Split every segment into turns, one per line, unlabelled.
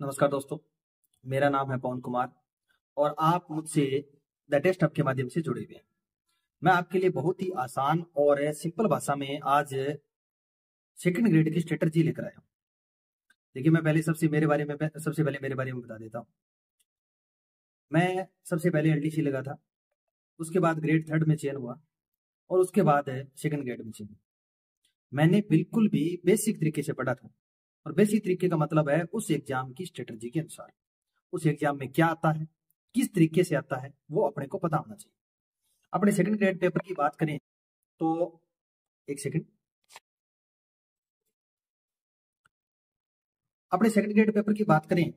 नमस्कार दोस्तों, मेरा नाम है पवन कुमार और आप मुझसे द टेस्ट हब के माध्यम से जुड़े हुए हैं। मैं आपके लिए बहुत ही आसान और सिंपल भाषा में आज सेकंड ग्रेड की स्ट्रेटजी लेकर आया हूँ। देखिए, मैं पहले सबसे पहले मेरे बारे में बता देता हूँ। मैं सबसे पहले एलडीसी लगा था, उसके बाद ग्रेड थर्ड में चयन हुआ और उसके बाद सेकंड ग्रेड में चयन। मैंने बिल्कुल भी बेसिक तरीके से पढ़ा था और बेसिक तरीके का मतलब है उस एग्जाम की स्ट्रेटजी के अनुसार उस एग्जाम में क्या आता है, किस तरीके से आता है, वो अपने को पता होना चाहिए। अपने सेकंड ग्रेड पेपर की बात करें तो एक सेकंड अपने सेकंड ग्रेड पेपर की बात करें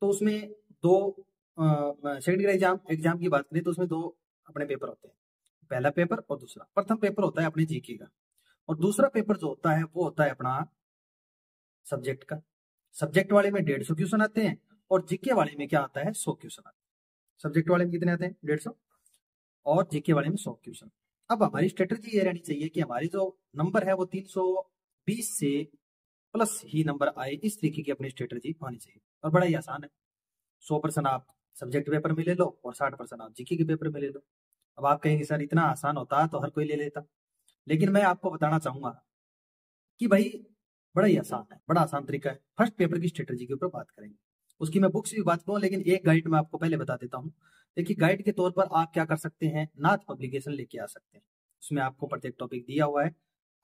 तो उसमें दो सेकंड ग्रेड एग्जाम एग्जाम की बात करें तो उसमें दो अपने पेपर होते हैं। पहला पेपर और दूसरा। प्रथम पेपर होता है अपने जीके का और दूसरा पेपर जो होता है वो होता है अपना सब्जेक्ट का। सब्जेक्ट वाले में 150 क्वेश्चन आते हैं और जीके वाले में क्या आता है 100 क्वेश्चन आते हैं। सब्जेक्ट वाले में कितने आते हैं 150 और जीके वाले में 100 क्वेश्चन। अब हमारी स्ट्रेटजी ये रहनी चाहिए कि हमारी जो नंबर है वो 320 से प्लस ही नंबर आए, इस तरीके की अपनी स्ट्रेटजी होनी चाहिए। और बड़ा ही आसान है, 100% आप सब्जेक्ट पेपर में ले लो और 60% आप जीके के पेपर में ले लो। अब आप कहेंगे सर इतना आसान होता तो हर कोई ले लेता, लेकिन मैं आपको बताना चाहूंगा कि भाई बड़ा ही आसान है, बड़ा आसान तरीका है। फर्स्ट पेपर की स्ट्रेटजी के ऊपर बात करेंगे, उसकी मैं बुक्स भी बात करूँ, लेकिन एक गाइड मैं आपको पहले बता देता हूँ। देखिए, गाइड के तौर पर आप क्या कर सकते हैं, नाथ पब्लिकेशन लेके आ सकते हैं। उसमें आपको प्रत्येक टॉपिक दिया हुआ है,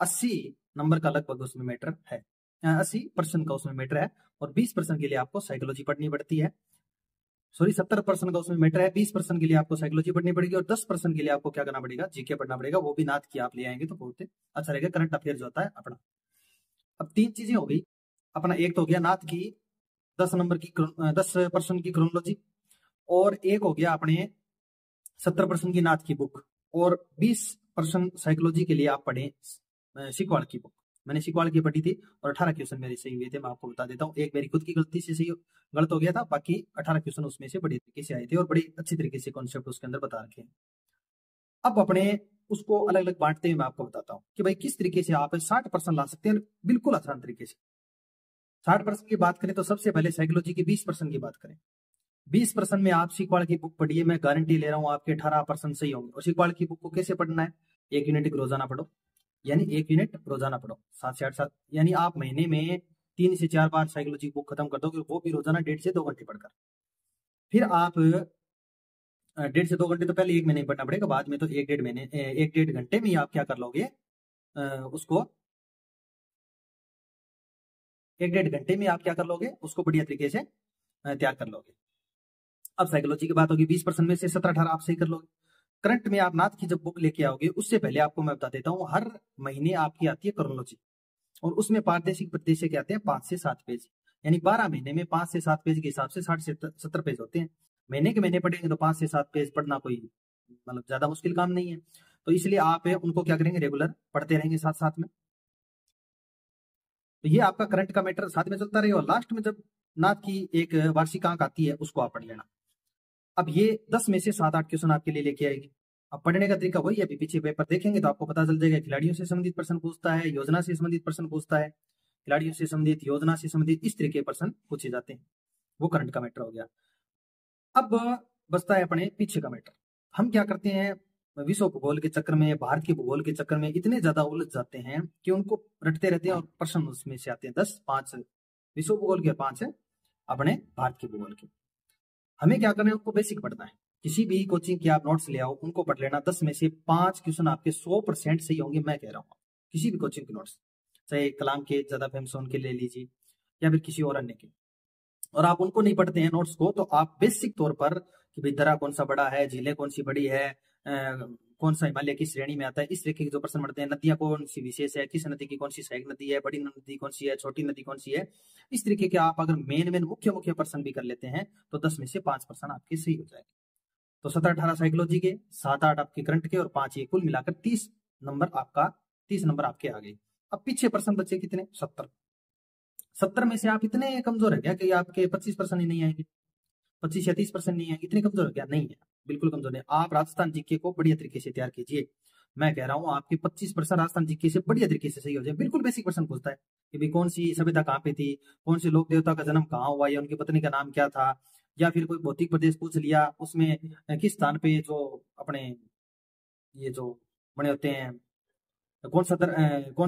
80 नंबर का लगभग उसमें मैटर है, 80% का उसमें मैटर है और 20% के लिए आपको साइकोलॉजी पढ़नी पड़ती है। सॉरी, 70% का उसमें मैटर है, 20% के लिए आपको साइकोलॉजी पढ़नी पड़ेगी और 10% के लिए आपको क्या करना पड़ेगा, जीके पढ़ना पड़ेगा। वो भी नाथ की आप ले आएंगे तो बहुत अच्छा रहेगा। करंट अफेयर जो होता है अपना। अब तीन चीजें हो गई अपना, एक तो हो गया नाथ की 10% की क्रोनोलॉजी और एक हो गया अपने 70% की नाथ की बुक और 20% साइकोलॉजी के लिए आप पढ़े सिकवाल की बुक। मैंने सिकवाल की पढ़ी थी और 18 क्वेश्चन मेरे सही हुए थे। मैं आपको बता देता हूँ, एक मेरी खुद की गलती से सही गलत हो गया था, बाकी 18 क्वेश्चन उसमें से बड़ी तरीके से आए थे और बड़ी अच्छी तरीके से कॉन्सेप्ट उसके अंदर बता रखे हैं। अब अपने उसको अलग अलग बांटते हुए मैं आपको बताता हूँ कि भाई किस तरीके से आप 60% ला सकते हैं बिल्कुल आसान तरीके से। 60% की बात करें तो सबसे पहले साइकोलॉजी की 20% की बात करें। 20% में आप सीखवाड़ की बुक पढ़िए, मैं गारंटी ले रहा हूँ आपके 18% सही होंगे। और सीखवाड़ की बुक को कैसे पढ़ना है, एक यूनिट रोजाना पढ़ो, यानी एक यूनिट रोजाना पढ़ो 7 से 8 यानी आप महीने में 3 से 4 बार साइकोलॉजी बुक खत्म कर दोगे, वो भी रोजाना 1.5 से 2 घंटे पढ़कर। फिर आप 1.5 से 2 घंटे तो पहले एक महीने पढ़ना पड़ेगा, बाद में तो 1 डेढ़ घंटे में ही आप क्या कर लोगे, उसको 1 डेढ़ घंटे में आप क्या कर लोगे, उसको बढ़िया तरीके से तैयार कर लोगे। अब साइकोलॉजी की बात होगी, 20% में से 17-18 आप सही कर लोगे। करंट में आप नाथ की जब बुक लेके आओगे उससे पहले आपको मैं बता देता हूँ, हर महीने आपकी आती है क्रोनोलॉजी और उसमें पारदेशिक प्रदेशिक के आते हैं 5 से 7 पेज, यानी 12 महीने में 5 से 7 पेज के हिसाब से 60 से 70 पेज होते हैं। महीने के महीने पढ़ेंगे तो 5 से 7 पेज पढ़ना कोई मतलब ज्यादा मुश्किल काम नहीं है। तो इसलिए आप उनको क्या करेंगे, रेगुलर पढ़ते रहेंगे साथ साथ में। तो ये आपका करंट का मैटर साथ में चलता रहेगा और लास्ट में जब नाथ की एक वार्षिक अंक आती है उसको आप पढ़ लेना। अब ये 10 में से 7-8 क्वेश्चन आपके लिए लेके आएगी। अब पढ़ने का तरीका वही है, अभी पीछे पेपर देखेंगे तो आपको पता चल जाएगा। खिलाड़ियों से संबंधित प्रश्न पूछता है, योजना से संबंधित प्रश्न पूछता है, खिलाड़ियों से संबंधित, योजना से संबंधित, इस तरीके के प्रश्न पूछे जाते हैं। वो करंट का मैटर हो गया। अब बचता है अपने पीछे का मैटर। हम क्या करते हैं, विश्व भूगोल के चक्कर में, भारत के भूगोल के चक्कर में इतने ज्यादा उलझ जाते हैं कि उनको रटते रहते हैं और प्रश्न उसमें से आते हैं 10-5 विश्व भूगोल के, 5 अपने भारत के भूगोल के। हमें क्या करना है, उनको बेसिक पढ़ना है। किसी भी कोचिंग के आप नोट्स ले आओ, उनको पढ़ लेना। 10 में से 5 क्वेश्चन आपके 100% सही होंगे, मैं कह रहा हूँ। किसी भी कोचिंग के नोट्स, चाहे कलाम के ज्यादा फेमस उनके ले लीजिए या फिर किसी और अन्य के, और आप उनको नहीं पढ़ते हैं नोट्स को, तो आप बेसिक तौर पर कि भाई दरा कौन सा बड़ा है, झीलें कौन सी बड़ी है, कौन सा हिमालय की श्रेणी में आता है, इस तरीके के जो प्रश्न पढ़ते हैं, नदियां कौन सी विशेष है, किस नदी की कौन सी सहायक नदी है, बड़ी नदी कौन सी है, छोटी नदी कौन सी है, इस तरीके के आप अगर मेन मुख्य मुख्य प्रश्न भी कर लेते हैं तो 10 में से 5% आपके सही हो जाएंगे। तो 17-18 साइकोलॉजी के, 7-8 आपके करंट के और 5 ये, कुल मिलाकर 30 नंबर आपके आ गए। अब पीछे प्रश्न बचे कितने, 70 में से आप इतने कमजोर है क्या कि आपके 25% ही नहीं आएंगे, 25 या 30% नहीं आएंगे, इतने कमजोर है क्या, नहीं है, बिल्कुल कमजोर नहीं। आप राजस्थान जीके को बढ़िया तरीके से तैयार कीजिए। मैं कह रहा हूँ आपकी 25% राजस्थान जीके से बढ़िया तरीके से सही हो जाए। बिल्कुल बेसिक क्वेश्चन पूछता है कि भाई कौन सी सभ्यता कहाँ पे थी, कौन से लोक देवता का जन्म कहाँ हुआ, या उनकी पत्नी का नाम क्या था, या फिर कोई भौतिक प्रदेश पूछ लिया, उसमें किस स्थान पे जो अपने ये जो बने होते हैं, कौन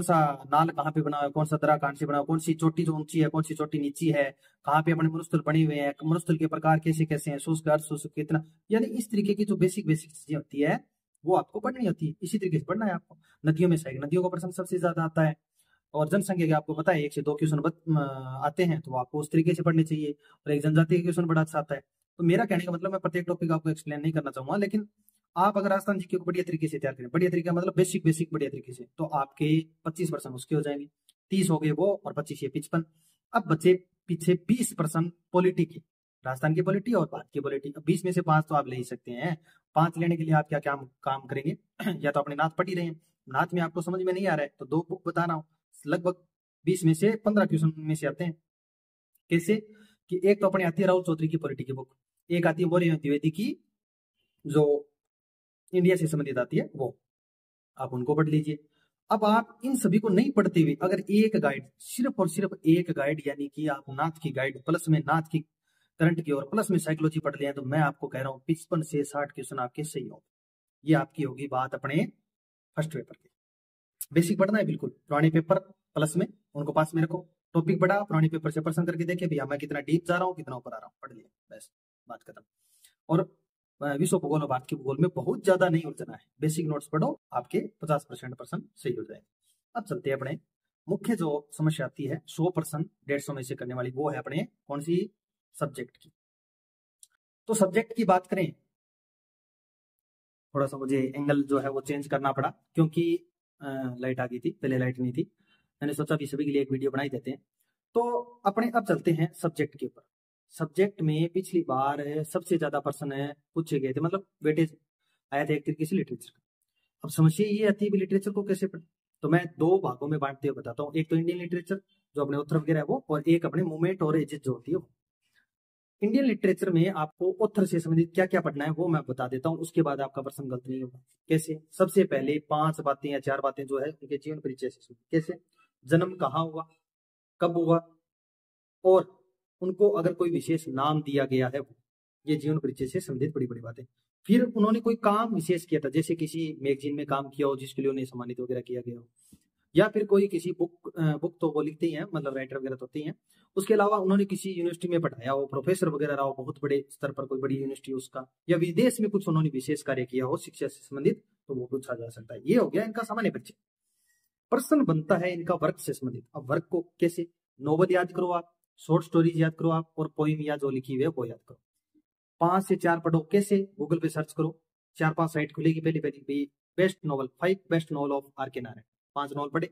सा नाल कहाँ पे बना हुआ है, कौन सा दरा कहाँ से बना हुआ है, कौन सी चोटी जो ऊंची है, कौन सी चोटी नीची है, कहाँ पे अपने मरुस्थल बने हुए हैं, मरुस्थल के प्रकार कैसे कैसे हैं, शुष्क अर्धशुष्क कितना, यानी इस तरीके की जो बेसिक बेसिक चीजें होती है वो आपको पढ़नी होती है। इसी तरीके से पढ़ना है आपको। नदियों में से नदियों का प्रश्न सबसे ज्यादा आता है, और जनसंख्या के आपको पता है 1 से 2 क्वेश्चन आते हैं, तो आपको उस तरीके से पढ़ने चाहिए। और एक जनजाति का क्वेश्चन बड़ा अच्छा आता है। तो मेरा कहने का मतलब, मैं प्रत्येक टॉपिक आपको एक्सप्लेन नहीं करना चाहूंगा, लेकिन आप अगर राजस्थान जीके को बढ़िया तरीके से तैयार करें, बढ़िया तरीका मतलब बेसिक बेसिक बढ़िया तरीके से, तो आपके 25% उसके हो जाएंगे, 30 हो गए वो, और 25 ये 55। अब बचे पीछे 20% पॉलिटी की, राजस्थान की पॉलिटी और भारत की पॉलिटी। अब 20 में से 5 तो आप ले ही सकते हैं। 5 लेने के लिए आप क्या क्या काम करेंगे या तो अपने नाथ पढ़ ही रहे हैं, नाथ में आपको समझ में नहीं आ रहा है तो 2 बुक बता रहा हूँ, लगभग 20 में से 15 क्वेश्चन में से आते हैं। कैसे कि एक तो अपने आती है राहुल चौधरी की पॉलिटी की बुक, एक आती है मौर्य द्विवेदी की जो इंडिया से संबंधित आती है, वो आप उनको पढ़ लीजिए। अब आप इन सभी को नहीं पढ़ते हुए अगर एक गाइड, सिर्फ और सिर्फ एक गाइड, यानी कि आप नाथ की गाइड प्लस में नाथ की करंट की और प्लस में साइकोलॉजी पढ़ लिया, तो मैं आपको कह रहा हूँ 55 से 60 क्वेश्चन आपके सही होंगे। ये आपकी होगी बात अपने फर्स्ट पेपर की। बेसिक पढ़ना है बिल्कुल, पुराने पेपर प्लस में उनको पास में रखो, टॉपिक पढ़ा, पुराने पेपर से प्रश्न करके देखे भैया मैं कितना डीप जा रहा हूँ, कितना ऊपर आ रहा हूँ, पढ़ लिया, बस बात खत्म। और विश्व भूगोल और भारत के भूगोल में बहुत ज्यादा नहीं उलझना है, बेसिक नोट्स पढ़ो, आपके 50% प्रश्न सही हो जाएंगे। अब चलते हैं अपने मुख्य जो समस्या आती है 100% 150 में से करने वाली, वो है अपने कौन सी, सब्जेक्ट की। तो सब्जेक्ट की बात करें, थोड़ा सा मुझे एंगल जो है वो चेंज करना पड़ा, क्योंकि लाइट आ गई थी, पहले लाइट नहीं थी, मैंने सोचा भी सभी के लिए एक वीडियो बनाई देते हैं। तो अपने अब चलते हैं सब्जेक्ट के ऊपर। सब्जेक्ट में पिछली बार सबसे ज्यादा प्रश्न पूछे गए थे, मतलब वेटेज आया था एक तरीके से लिटरेचर का। अब समस्या ये आती है लिटरेचर को कैसे पढ़े, तो मैं 2 भागों में बांटते हुए बताता हूँ। एक तो इंडियन लिटरेचर जो अपने उत्तर वगैरह है वो, और एक अपने मूवमेंट और एजेस जो होती है वो। इंडियन लिटरेचर में आपको ऑथर से संबंधित क्या क्या पढ़ना है वो मैं बता देता हूँ, उसके बाद आपका प्रश्न गलत नहीं होगा। कैसे, सबसे पहले 5 बातें या 4 बातें जो है उनके जीवन परिचय से। कैसे, जन्म कहाँ हुआ, कब हुआ, और उनको अगर कोई विशेष नाम दिया गया है, ये जीवन परिचय से संबंधित बड़ी बड़ी बातें। फिर उन्होंने कोई काम विशेष किया था, जैसे किसी मैगजीन में काम किया हो जिसके लिए उन्हें सम्मानित वगैरह किया गया हो, या फिर कोई किसी बुक तो वो लिखते ही हैं, मतलब राइटर वगैरह तो होते ही हैं। उसके अलावा उन्होंने किसी यूनिवर्सिटी में पढ़ाया हो, प्रोफेसर वगैरह रहा हो बहुत बड़े स्तर पर, कोई बड़ी यूनिवर्सिटी उसका, या विदेश में कुछ उन्होंने विशेष कार्य किया हो शिक्षा से संबंधित, तो वो पूछा जा सकता है। ये हो गया इनका सामान्य परिचय। प्रश्न बनता है इनका वर्क से संबंधित। अब वर्क को कैसे, नोवेल याद करो आप, शॉर्ट स्टोरीज याद करो आप, और पोइम या जो लिखी हुई है वो याद करो। 5 से 4 पढ़ो। कैसे, गूगल पे सर्च करो, 4-5 साइट खुलेगी, पहली पहली best novel, 5 best novel of R K. Narayan, 5 novel पढ़े।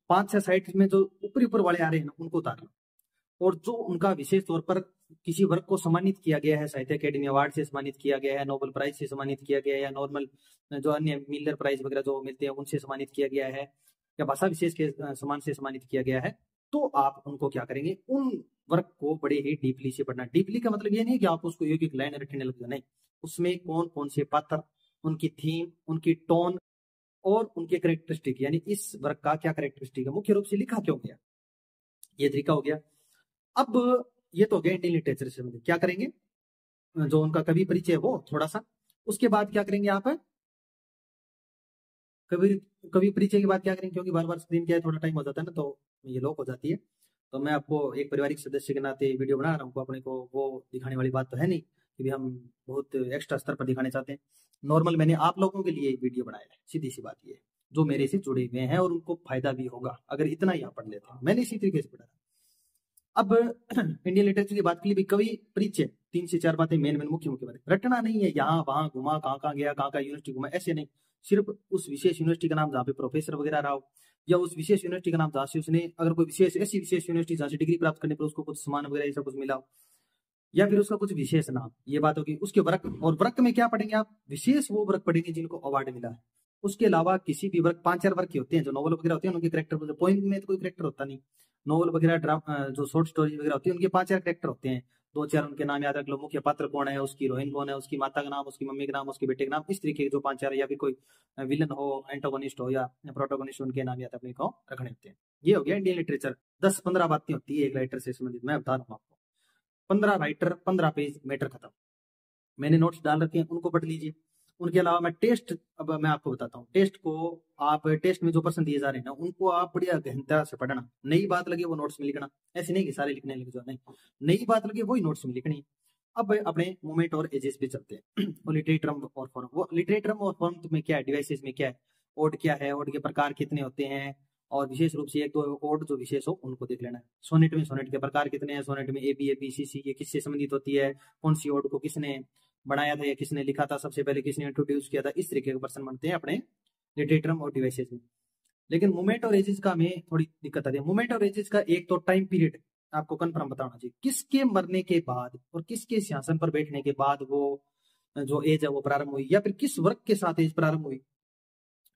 5-6 साइट में जो ऊपर ऊपर वाले आ रहे हैं ना उनको उतार लो, और जो उनका विशेष तौर पर किसी वर्क को सम्मानित किया गया है, साहित्य अकेडमी अवार्ड से सम्मानित किया गया है, नोबेल प्राइज से सम्मानित किया गया है, या नॉर्मल जो अन्य मिलर प्राइज वगैरह जो मिलते हैं उनसे सम्मानित किया गया है, या भाषा विशेष के सम्मान से सम्मानित किया गया है, तो आप उनको क्या करेंगे, उन वर्क को बड़े ही डीपली से पढ़ना। डीपली का मतलब ये नहीं कि आप उसको एक एक लाइन रटने लग जाए, नहीं, उसमें कौन कौन से पात्र, उनकी थीम, उनकी टोन और उनके करेक्टरिस्टिक, यानी इस वर्क का क्या करेक्टरिस्टिक है, मुख्य रूप से लिखा क्यों गया, ये तरीका हो गया। अब ये तो हो गया इंडियन लिटरेचर से संबंधित। क्या करेंगे, जो उनका कवि परिचय वो थोड़ा सा, उसके बाद क्या करेंगे आप, कवि परिचय के बाद क्या करेंगे, क्योंकि बार बार स्क्रीन क्या है थोड़ा टाइम हो जाता है ना, तो ये लॉक हो जाती है। तो मैं आपको एक पारिवारिक सदस्य के नाते वीडियो बना रहा हूँ, अपने को वो दिखाने वाली बात तो है नहीं कि भी हम बहुत एक्स्ट्रा स्तर पर दिखाने चाहते हैं। नॉर्मल मैंने आप लोगों के लिए वीडियो बनाया है, सीधी सी बात ये है, जो मेरे से जुड़े हुए हैं और उनको फायदा भी होगा अगर इतना ही आप पढ़ लेते हैं। मैंने इसी तरीके से पढ़ा। अब इंडियन लिटरेचर की बात के लिए भी कवि परिचय 3 से 4 बातें, मेन मुख्य बातें, रटना नहीं है, यहाँ वहां घुमा, कहाँ कहाँ गया, कहाँ कहाँ यूनिवर्सिटी घुमा, ऐसे नहीं। सिर्फ उस विशेष यूनिवर्सिटी का नाम जहाँ पे प्रोफेसर वगैरह रहा हो, या उस विशेष यूनिवर्सिटी का नाम जहाँ से उसने अगर कोई विशेष ऐसी विशेष यूनिवर्सिटी जहाँ से डिग्री प्राप्त करने पर उसको कुछ सम्मान वगैरह ऐसा कुछ मिला हो, या फिर उसका कुछ विशेष नाम, ये बात होगी। उसके वर्क, और वर्क में क्या पढ़ेंगे आप, विशेष वो वर्क पढ़ेंगे जिनको अवार्ड मिला है, उसके अलावा किसी भी वर्ग 5-4 वर्ग के होते हैं जो नॉवल वगैरह होते हैं उनके करेक्टर, पोइम में तो कोई करेक्टर होता नहीं, नॉवल वगैरह जो शॉर्ट स्टोरी वगैरह होती है उनके 5-4 करेक्टर होते हैं, 2-4 उनके नाम याद रख लो, मुख्य पात्र कौन है, उसकी हीरोइन कौन है, उसकी माता का नाम, उसकी मम्मी का नाम, उसके बेटे का नाम, इस तरीके के जो 5-4, या फिर कोई विलन हो, एंटागोनिस्ट हो या प्रोटोगोनिस्ट, उनके नाम याद अपने को रखने होते हैं। ये हो गया इंडियन लिटरेचर। 10-15 बातें होती है एक राइटर से संबंधित, मैं बता रहा हूँ आपको। 15 राइटर 15 पेज, मैटर खत्म। मैंने नोट्स डाल रखे हैं, उनको पढ़ लीजिए। उनके अलावा मैं टेस्ट, अब मैं आपको बताता हूँ टेस्ट को, आप टेस्ट में जो प्रश्न दिए जा रहे हैं ना उनको आप बढ़िया गहनता से पढ़ना, नई बात लगे वो नोट्स में लिखना, ऐसे नहीं कि सारे लिखने लगे जो, नहीं, नई बात लगे वही नोट्स में लिखनी। अब अपने मोमेंट और एजेस पे चलते हैं। वो लिटरेटरम और फॉर्म, वो लिटरेटरम और फॉर्म में क्या है, डिवाइसेस में क्या है, ओड क्या है, ओड के प्रकार कितने होते हैं, और विशेष रूप से एक दो ओड जो विशेष हो उनको देख लेना है। सोनेट में सोनेट के प्रकार कितने हैं, सोनेट में ए बी सी सी, ये किससे संबंधित होती है, कौन सी ओड को किसने बनाया था या किसने लिखा था, सबसे पहले किसने इंट्रोड्यूस किया था, इस तरीके के प्रश्न बनते हैं अपने लिटरेटरम और डिवाइसेस में। लेकिन मूवमेंट और एजेस का हमें थोड़ी दिक्कत आती है। मूवमेंट और एजेस का एक तो टाइम पीरियड आपको कंफर्म बताना चाहिए, किसके मरने के बाद और किसके सिंहासन पर बैठने के बाद वो जो एज है वो प्रारंभ हुई, या फिर किस वर्ग के साथ एज प्रारंभ हुई।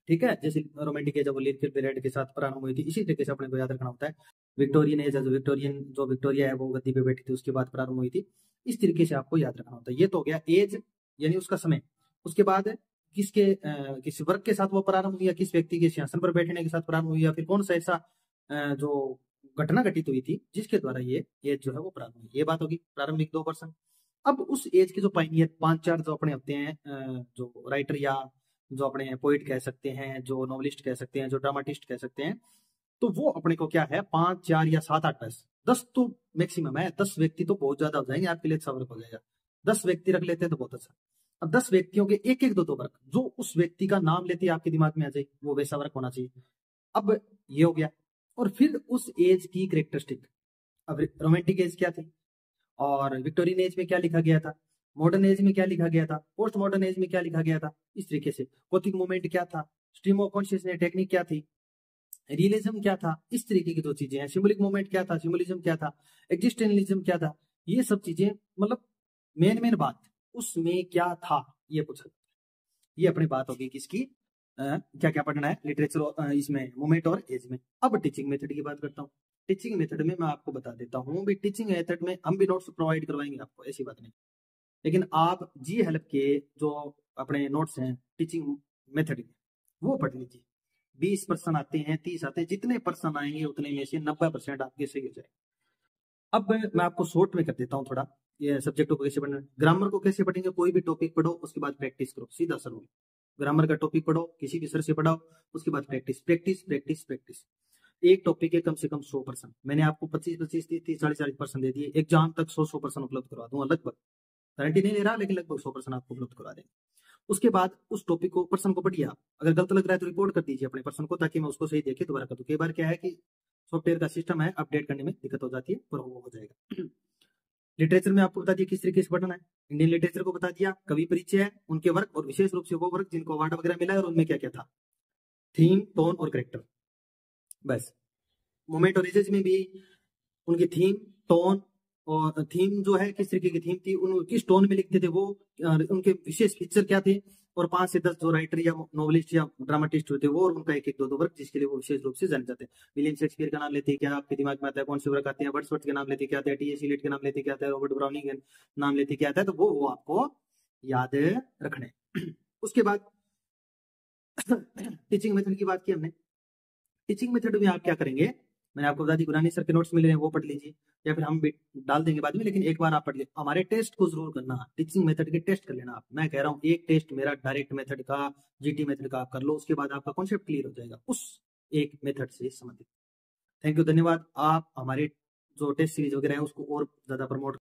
ठीक है, जैसे रोमांटिक एज है वो लिथिक पीरियड के साथ प्रारंभ हुई थी, इसी तरीके से अपने को याद रखना होता है। विक्टोरियन एज है, जो विक्टोरिया है वो गद्दी पे बैठी थी उसके बाद प्रारंभ हुई थी, इस तरीके से आपको याद रखना होता है। ये तो हो गया एज यानी उसका समय। उसके बाद किस वर्ग के साथ वो प्रारंभ हुई, या किस व्यक्ति के सिंहासन पर बैठने के साथ प्रारंभ हुई, या फिर कौन सा ऐसा जो घटना घटित हुई थी जिसके द्वारा ये एज जो है वो प्रारंभ हुई। ये बात होगी प्रारंभिक 2%। अब उस एज के जो पाइनियर 5-4 जो अपने होते हैं, जो राइटर या जो अपने पोइट कह सकते हैं, जो नॉवलिस्ट कह सकते हैं, जो ड्रामाटिस्ट कह सकते हैं, तो वो अपने को क्या है 5-4 या 7-8 10 तो मैक्सिमम है। 10 व्यक्ति तो बहुत ज्यादा हो जाएंगे आपके लिए, अच्छा वर्क हो जाएगा। 10 व्यक्ति रख लेते हैं तो बहुत अच्छा। अब 10 व्यक्तियों के एक एक दो वर्क, जो उस व्यक्ति का नाम लेते ही आपके दिमाग में आ जाए वो वैसा वर्क होना चाहिए। अब ये हो गया। और फिर उस एज की करेक्टरिस्टिक, अब रोमांटिक एज क्या थी, और विक्टोरियन एज में क्या लिखा गया था, मॉडर्न एज में क्या लिखा गया था, पोस्ट मॉडर्न एज में क्या लिखा गया था, इस तरीके से गोथिक मूवमेंट क्या था, स्ट्रीम ऑफ कॉन्शियसनेस टेक्निक क्या थी, रियलिज्म क्या था, इस तरीके की जो चीजें हैं, सिंबलिक मूवमेंट क्या था, सिंबलिज्म क्या था, एग्जिस्टेंशलिज्म क्या था, ये सब चीजें, मतलब मेन बात उसमें क्या था ये पूछा। ये अपनी बात होगी किसकी, क्या क्या पढ़ना है लिटरेचर इसमें मूवमेंट और एज में। अब टीचिंग मेथड की बात करता हूँ। टीचिंग मेथड में मैं आपको बता देता हूँ भी, टीचिंग मेथड में हम भी नोट्स प्रोवाइड करवाएंगे आपको, ऐसी बात नहीं, लेकिन आप जी हेल्प के जो अपने नोट्स हैं टीचिंग मेथड में वो पढ़ लीजिए। 20% आते हैं, 30 आते हैं, जितने पर्सन आएंगे उतने में से 90% आपके सही हो जाए। अब मैं आपको शॉर्ट में कर देता हूँ थोड़ा, ये सब्जेक्टों को कैसे पढ़ना, ग्रामर को कैसे पढ़ेंगे, कोई भी टॉपिक पढ़ो उसके बाद प्रैक्टिस करो, सीधा सा रूल। ग्रामर का टॉपिक पढ़ो किसी भी सर से पढ़ाओ, उसके बाद प्रैक्टिस प्रैक्टिस प्रैक्टिस प्रैक्टिस। एक टॉपिक के कम से कम 100%, मैंने आपको 25-25, 30-30, 40-40% दे दिए, एग्जाम तक 100% उपलब्ध करवा दूंगा, लगभग गारंटी नहीं ले रहा लेकिन लगभग 100% आपको उपलब्ध करवा देंगे। उसके बाद उस टॉपिक को, पर्सन को पढ़िए आप, अगर गलत लग रहा है तो रिपोर्ट कर दीजिए अपने पर्सन को, ताकि मैं उसको सही देखे दोबारा कर दूं। कई बार क्या है कि सॉफ्टवेयर का सिस्टम है, अपडेट करने में दिक्कत हो जाती है, पर वो हो जाएगा। लिटरेचर में आपको बता दिया किस तरीके से पढ़ना है, इंडियन लिटरेचर को बता दिया, कवि परिचय है, उनके वर्क, और विशेष रूप से वो वर्क जिनको अवार्ड वगैरह मिला है और उनमें क्या क्या था, थीम, टोन और करेक्टर, बस। मोमेंट और एजेस में भी उनकी थीम, टोन, और थीम जो है किस तरीके की थीम थी, उन किस टोन में लिखते थे वो, उनके विशेष फीचर क्या थे, और 5 से 10 जो राइटर या नॉवलिस्ट या ड्रामाटिस्ट होते हैं वो, और उनका एक एक दो वर्क जिसके लिए वो विशेष रूप से जाने जाते हैं। विलियम शेक्सपियर का नाम लेते हैं क्या आपके दिमाग में आता है, कौन से वर्क आते हैं, वर्ड्सवर्थ के नाम लेते क्या आता है, टी.एस. इलियट के नाम लेते क्या आता है, रॉबर्ट ब्राउनिंग के नाम लेते क्या आता है, तो वो आपको याद रखने। उसके बाद टीचिंग मेथड की बात की हमने। टीचिंग मेथड में आप क्या करेंगे, मैंने आपको बता दी, गुरानी सर के नोट्स मिल रहे हैं वो पढ़ लीजिए, या फिर हम भी डाल देंगे बाद में, लेकिन एक बार आप पढ़ लीजिए। हमारे टेस्ट को जरूर करना, टीचिंग मेथड के टेस्ट कर लेना आप। मैं कह रहा हूँ एक टेस्ट मेरा डायरेक्ट मेथड का, जीटी मेथड का आप कर लो, उसके बाद आपका कॉन्सेप्ट क्लियर हो जाएगा उस एक मेथड से संबंधित। थैंक यू, धन्यवाद। आप हमारे जो टेस्ट सीरीज वगैरह है उसको और ज्यादा प्रमोट